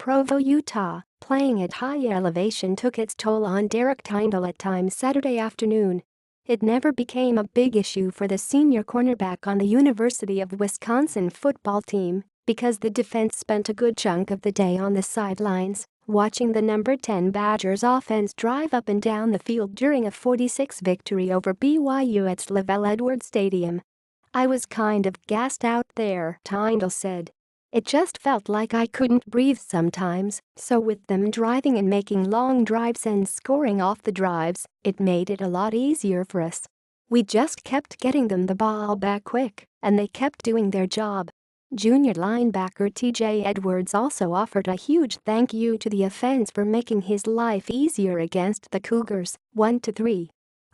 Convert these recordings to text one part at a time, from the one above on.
Provo, Utah, playing at high elevation took its toll on Derrick Tindal at times Saturday afternoon. It never became a big issue for the senior cornerback on the University of Wisconsin football team because the defense spent a good chunk of the day on the sidelines, watching the number 10 Badgers offense drive up and down the field during a 46 victory over BYU at LaVell Edwards Stadium. "I was kind of gassed out there," Tindal said. "It just felt like I couldn't breathe sometimes, so with them driving and making long drives and scoring off the drives, it made it a lot easier for us. We just kept getting them the ball back quick, and they kept doing their job." Junior linebacker TJ Edwards also offered a huge thank you to the offense for making his life easier against the Cougars, 1-3.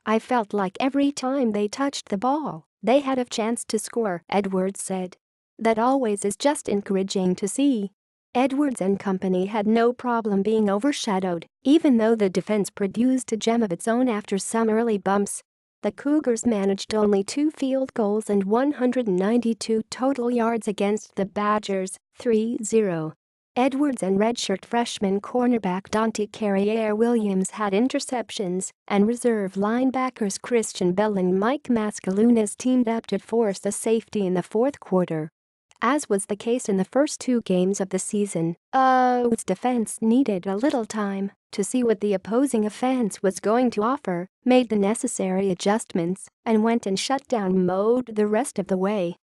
"I felt like every time they touched the ball, they had a chance to score," Edwards said. "That always is just encouraging to see." Edwards and company had no problem being overshadowed, even though the defense produced a gem of its own after some early bumps. The Cougars managed only 2 field goals and 192 total yards against the Badgers, 3-0. Edwards and redshirt freshman cornerback Dante Carriere-Williams had interceptions, and reserve linebackers Christian Bell and Mike Mascalunas teamed up to force a safety in the fourth quarter. As was the case in the first 2 games of the season, its defense needed a little time to see what the opposing offense was going to offer, made the necessary adjustments, and went in shutdown mode the rest of the way.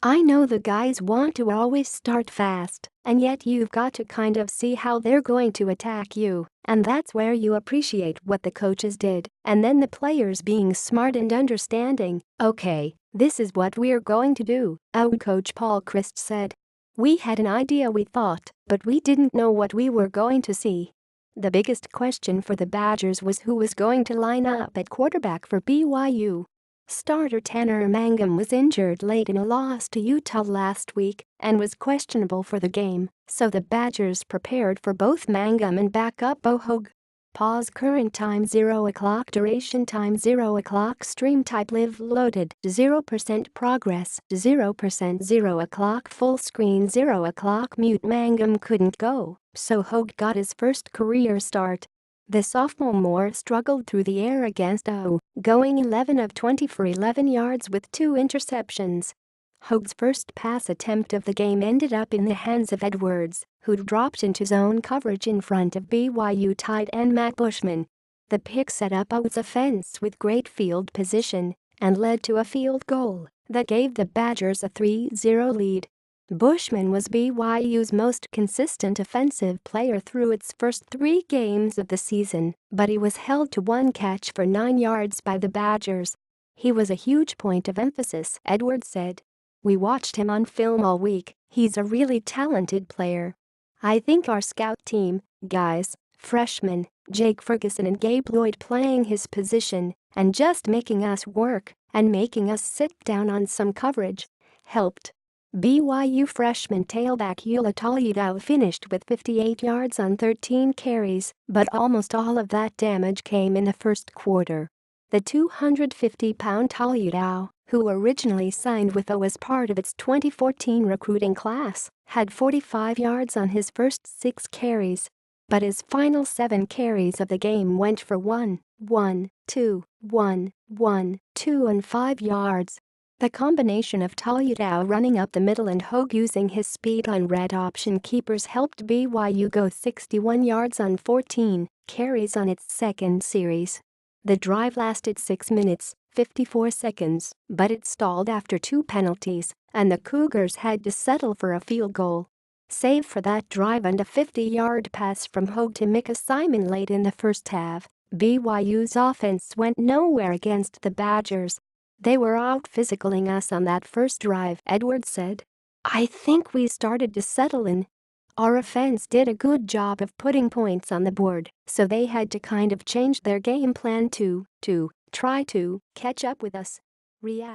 "I know the guys want to always start fast, and yet you've got to kind of see how they're going to attack you, and that's where you appreciate what the coaches did, and then the players being smart and understanding, okay, this is what we're going to do," Coach Paul Chryst said. "We had an idea, we thought, but we didn't know what we were going to see." The biggest question for the Badgers was who was going to line up at quarterback for BYU. Starter Tanner Mangum was injured late in a loss to Utah last week and was questionable for the game, so the Badgers prepared for both Mangum and backup Hogue. Pause current time 0 o'clock duration time 0 o'clock stream type live loaded 0% progress 0% 0 o'clock full screen 0 o'clock mute. Mangum couldn't go, so Hogue got his first career start. The sophomore struggled through the air against going 11 of 20 for 11 yards with 2 interceptions. Hogue's first pass attempt of the game ended up in the hands of Edwards, who dropped into zone coverage in front of BYU tight end Matt Bushman. The pick set up Hogue's offense with great field position and led to a field goal that gave the Badgers a 3-0 lead. Bushman was BYU's most consistent offensive player through its first 3 games of the season, but he was held to 1 catch for 9 yards by the Badgers. "He was a huge point of emphasis," Edwards said. "We watched him on film all week, he's a really talented player. I think our scout team, guys, freshmen, Jake Ferguson and Gabe Lloyd playing his position and just making us work and making us sit down on some coverage, helped." BYU freshman tailback Ula Taliudau finished with 58 yards on 13 carries, but almost all of that damage came in the first quarter. The 250-pound Taliudau, who originally signed with as part of its 2014 recruiting class, had 45 yards on his first 6 carries. But his final 7 carries of the game went for 1, 2, and 5 yards. The combination of Taliudau running up the middle and Hogue using his speed on red option keepers helped BYU go 61 yards on 14 carries on its second series. The drive lasted 6 minutes, 54 seconds, but it stalled after 2 penalties, and the Cougars had to settle for a field goal. Save for that drive and a 50-yard pass from Hogue to Micah Simon late in the first half, BYU's offense went nowhere against the Badgers. "They were out-physicaling us on that first drive," Edwards said. "I think we started to settle in. Our offense did a good job of putting points on the board, so they had to kind of change their game plan to try to catch up with us." React